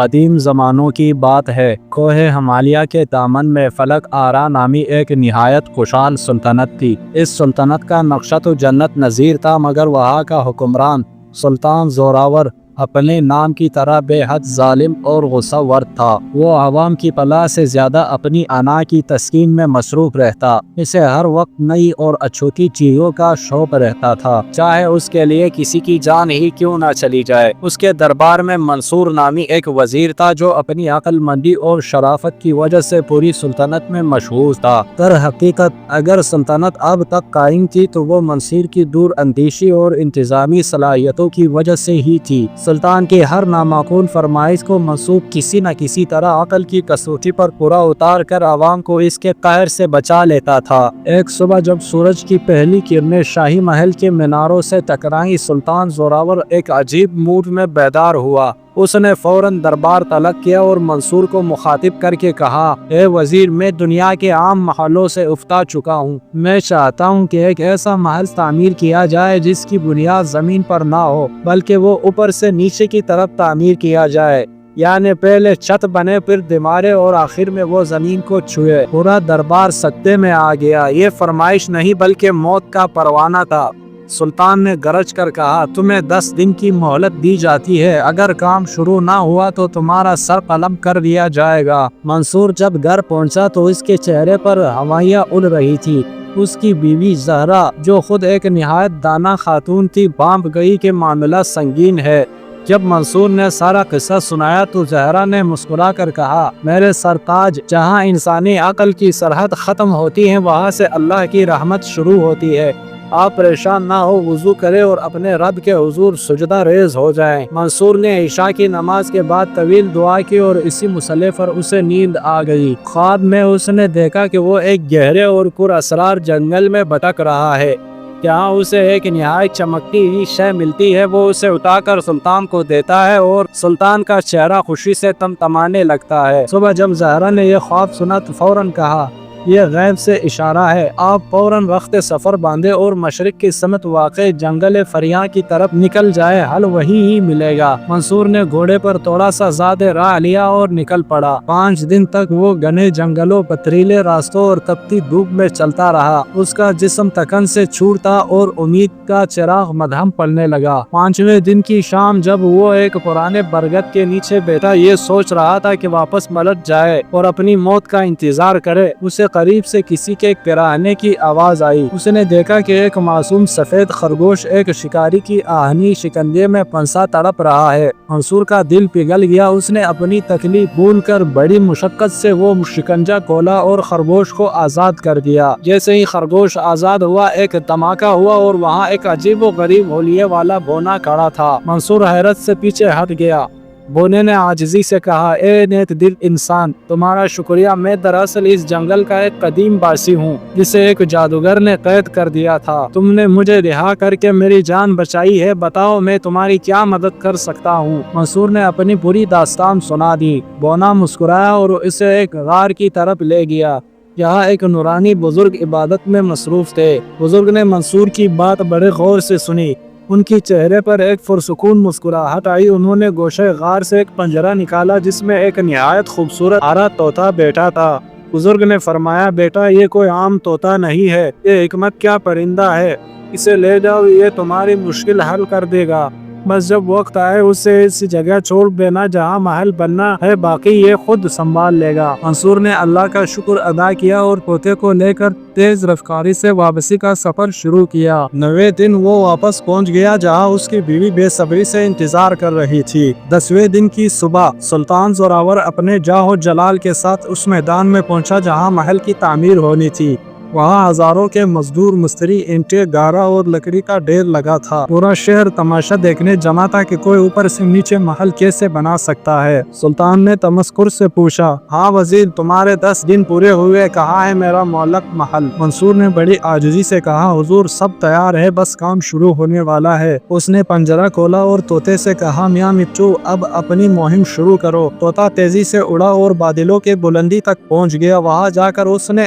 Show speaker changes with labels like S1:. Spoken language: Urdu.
S1: قدیم زمانوں کی بات ہے۔ کوہ ہمالیہ کے دامن میں فلک آرا نامی ایک نہایت خوشحال سلطنت تھی۔ اس سلطنت کا نقشہ تو جنت نظیر تھا، مگر وہاں کا حکمران سلطان زوراور اپنے نام کی طرح بے حد ظالم اور غصہ ور تھا۔ وہ عوام کی فلاح سے زیادہ اپنی انا کی تسکین میں مصروف رہتا۔ اسے ہر وقت نئی اور اچھوتی چیزوں کا شوق رہتا تھا، چاہے اس کے لیے کسی کی جان ہی کیوں نہ چلی جائے۔ اس کے دربار میں منصور نامی ایک وزیر تھا جو اپنی عقل مندی اور شرافت کی وجہ سے پوری سلطنت میں مشہور تھا۔ در حقیقت اگر سلطنت اب تک قائم تھی تو وہ منصور کی دور اندیشی اور انتظامی صلاحیتوں کی وجہ سے ہی تھی۔ سلطان کی ہر نامعقول فرمائش کو منصور کسی نہ کسی طرح عقل کی کسوٹی پر پورا اتار کر عوام کو اس کے قہر سے بچا لیتا تھا۔ ایک صبح جب سورج کی پہلی کرنیں شاہی محل کے میناروں سے ٹکرائیں، سلطان زوراور ایک عجیب موڈ میں بیدار ہوا۔ اس نے فوراً دربار طلب کیا اور منصور کو مخاطب کر کے کہا، اے وزیر، میں دنیا کے عام محلوں سے افتاد چکا ہوں۔ میں چاہتا ہوں کہ ایک ایسا محل تعمیر کیا جائے جس کی بنیاد زمین پر نہ ہو بلکہ وہ اوپر سے نیچے کی طرف تعمیر کیا جائے، یعنی پہلے چھت بنے، پھر دیواریں اور آخر میں وہ زمین کو چھوئے۔ پورا دربار سکتے میں آ گیا۔ یہ فرمائش نہیں بلکہ موت کا پروانہ تھا۔ سلطان نے گرج کر کہا، تمہیں 10 دن کی مہلت دی جاتی ہے، اگر کام شروع نہ ہوا تو تمہارا سر قلم کر دیا جائے گا۔ منصور جب گھر پہنچا تو اس کے چہرے پر ہوائیاں اڑ رہی تھی۔ اس کی بیوی زہرا، جو خود ایک نہایت دانا خاتون تھی، بانپ گئی کہ معاملہ سنگین ہے۔ جب منصور نے سارا قصہ سنایا تو زہرا نے مسکرا کر کہا، میرے سرتاج، جہاں انسانی عقل کی سرحد ختم ہوتی ہے وہاں سے اللہ کی رحمت شروع ہوتی ہے۔ آپ پریشان نہ ہو، وضو کرے اور اپنے رب کے حضور سجدہ ریز ہو جائیں۔ منصور نے عشاء کی نماز کے بعد طویل دعا کی اور اسی مسئلے پر اسے نیند آ گئی۔ خواب میں اس نے دیکھا کہ وہ ایک گہرے اور پر اسرار جنگل میں بھٹک رہا ہے، جہاں اسے ایک نہایت چمکتی ہوئی شے ملتی ہے۔ وہ اسے اٹھا کر سلطان کو دیتا ہے اور سلطان کا چہرہ خوشی سے تمتمانے لگتا ہے۔ صبح جب زہرا نے یہ خواب سنا تو فوراً کہا، یہ غیب سے اشارہ ہے، آپ فوراً وقت سفر باندھے اور مشرق کی سمت واقع جنگل فریاں کی طرف نکل جائے، حل وہی ہی ملے گا۔ منصور نے گھوڑے پر تھوڑا سا زیادہ راہ لیا اور نکل پڑا۔ 5 دن تک وہ گھنے جنگلوں، پتھریلے راستوں اور تپتی دھوپ میں چلتا رہا۔ اس کا جسم تھکن سے چھوٹا اور امید کا چراغ مدھم پڑنے لگا۔ 5ویں دن کی شام جب وہ ایک پرانے برگد کے نیچے بیٹھا یہ سوچ رہا تھا کہ واپس پلٹ جائے اور اپنی موت کا انتظار کرے، اسے قریب سے کسی کے کراہنے کی آواز آئی۔ اس نے دیکھا کہ ایک معصوم سفید خرگوش ایک شکاری کی آہنی شکنجے میں پھنسا تڑپ رہا ہے۔ منصور کا دل پگھل گیا۔ اس نے اپنی تکلیف بھول کر بڑی مشقت سے وہ شکنجہ کھولا اور خرگوش کو آزاد کر دیا۔ جیسے ہی خرگوش آزاد ہوا، ایک دھماکہ ہوا اور وہاں ایک عجیب و غریب ہولیے والا بونا کھڑا تھا۔ منصور حیرت سے پیچھے ہٹ گیا۔ بونے نے عاجزی سے کہا، اے نیک دل انسان، تمہارا شکریہ۔ میں دراصل اس جنگل کا ایک قدیم باسی ہوں جسے ایک جادوگر نے قید کر دیا تھا۔ تم نے مجھے رہا کر کے میری جان بچائی ہے، بتاؤ میں تمہاری کیا مدد کر سکتا ہوں؟ منصور نے اپنی پوری داستان سنا دی۔ بونا مسکرایا اور اسے ایک غار کی طرف لے گیا جہاں ایک نورانی بزرگ عبادت میں مصروف تھے۔ بزرگ نے منصور کی بات بڑے غور سے سنی۔ ان کی چہرے پر ایک پرسکون مسکراہٹ آئی۔ انہوں نے گوشے غار سے ایک پنجرہ نکالا جس میں ایک نہایت خوبصورت ہرا طوطا بیٹھا تھا۔ بزرگ نے فرمایا، بیٹا، یہ کوئی عام طوطا نہیں ہے، یہ حکمت کیا پرندہ ہے، اسے لے جاؤ، یہ تمہاری مشکل حل کر دے گا۔ بس جب وقت آئے اسے اس جگہ چھوڑ دینا جہاں محل بننا ہے، باقی یہ خود سنبھال لے گا۔ منصور نے اللہ کا شکر ادا کیا اور طوطے کو لے کر تیز رفتاری سے واپسی کا سفر شروع کیا۔ 9ویں دن وہ واپس پہنچ گیا جہاں اس کی بیوی بے صبری سے انتظار کر رہی تھی۔ 10ویں دن کی صبح سلطان زوراور اپنے جاہ و جلال کے ساتھ اس میدان میں پہنچا جہاں محل کی تعمیر ہونی تھی۔ وہاں ہزاروں کے مزدور مستری، اینٹیں، گارا اور لکڑی کا ڈھیر لگا تھا۔ پورا شہر تماشا دیکھنے جمع تھا کہ کوئی اوپر سے نیچے محل کیسے بنا سکتا ہے۔ سلطان نے تمسخر سے پوچھا، ہاں وزیر، تمہارے 10 دن پورے ہوئے، کہاں ہے میرا معلق محل؟ منصور نے بڑی عاجزی سے کہا، حضور، سب تیار ہے، بس کام شروع ہونے والا ہے۔ اس نے پنجرہ کھولا اور طوطے سے کہا، میاں مٹھو، اب اپنی مہم شروع کرو۔ طوطا تیزی سے اڑا اور بادلوں کے بلندی تک پہنچ گیا۔ وہاں جا کر اس نے